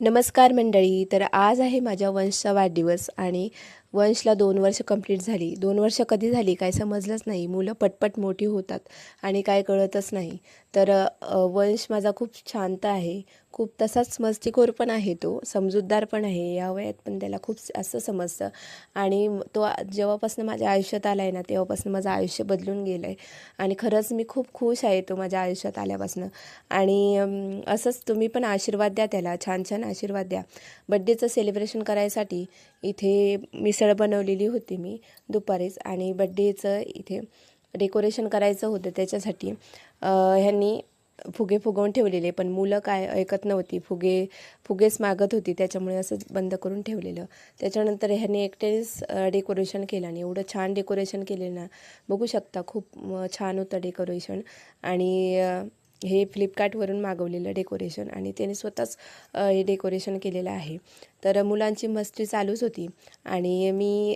नमस्कार मंडळी. तर आज आहे माझ्या वंशचा वाढदिवस आणि वंशला 2 वर्ष कंप्लीट झाली. 2 वर्ष कधी झाली काय समजलंच नाही. मुलं पटपट मोठी होतात आणि काय कळतच नाही. तर वंश माझा खूप शांत आहे. खूप तसाच मस्तीखोर पण आहे, तो समजूतदार पण आहे. या वयात पण त्याला खूप असं समजतं आणि तो जेव्हापासून माझ्या आयुष्यात आला आहे ना, तेव्हापासून माझं आयुष्य बदलून गेलं आहे आणि खरंच मी खूप खुश आहे तो माझ्या आयुष्यात आल्यापासून. आणि असंच तुम्ही पण आशीर्वाद द्या त्याला, छान छान आशीर्वाद द्या. बड्डेचं सेलिब्रेशन करायसाठी इथे मिसळ बनवलेली होती मी दुपारीच आणि बड्डेचं इथे डेकोरेशन करायचं होतं. त्याच्यासाठी ह्यांनी फुगे फुगवून ठेवलेले, पण मुलं काय ऐकत नव्हती. फुगेच मागत होती, त्याच्यामुळे असंच बंद करून ठेवलेलं. त्याच्यानंतर ह्यांनी एकटेच डेकोरेशन केलं आणि एवढं छान डेकोरेशन केलेलं ना, बघू शकता. खूप छान होतं डेकोरेशन. आणि हे फ्लिपकार्टवरून मागवलेलं डेकोरेशन आणि त्याने स्वतःच हे डेकोरेशन केलेलं आहे. तर मुलांची मस्ती चालूच होती आणि मी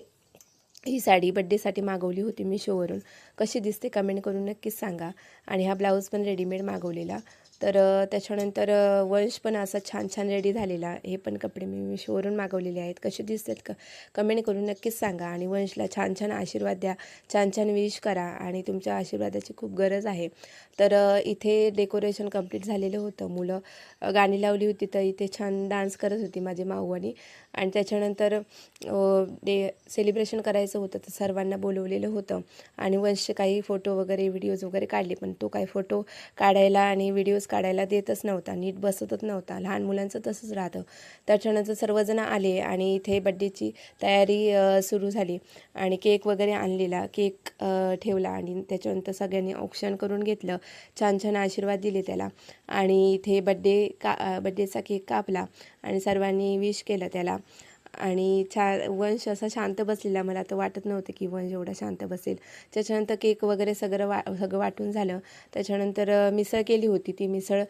ही साडी बड्डेसाठी मागवली होती Meeshoवरून. कशी दिसते कमेंट करून नक्कीच सांगा. आणि हा ब्लाऊज पण रेडीमेड मागवलेला. तर त्याच्यानंतर वंश पण असा छान छान रेडी झालेला. हे पण कपडे मी Meeshoवरून मागवलेले आहेत. कसे दिसतात कमेंट करून नक्कीच सांगा आणि वंशला छान छान आशीर्वाद द्या, छान छान विश करा आणि तुमच्या आशीर्वादाची खूप गरज आहे. तर इथे डेकोरेशन कंप्लीट झालेलं होतं. मुलं गाणी लावली होती, तर इथे छान डान्स करत होती माझी माऊवानी. आणि त्याच्यानंतर सेलिब्रेशन करायचं होतं, तर सर्वांना बोलवलेलं होतं आणि वंशचे काही फोटो वगैरे व्हिडिओज वगैरे काढले, पण तो काही फोटो काढायला आणि व्हिडिओज काढायला देतच नव्हता, नीट बसतच नव्हता. लहान मुलांचं तसंच राहतं. त्याच्यानंतर सर्वजण आले आणि इथे बड्डेची तयारी सुरू झाली आणि केक वगैरे आणलेला. केक ठेवला आणि त्याच्यानंतर सगळ्यांनी औक्षण करून घेतलं. छान छान आशीर्वाद दिले त्याला आणि इथे बड्डेचा केक कापला आणि सर्वांनी विश केलं त्याला. आणि वंश असा शांत बसलेला. मला तर वाटत नव्हतं की वंश एवढा शांत बसेल. त्याच्यानंतर केक वगैरे सगळं वाटून झालं. त्याच्यानंतर मिसळ केली होती. ती मिसळ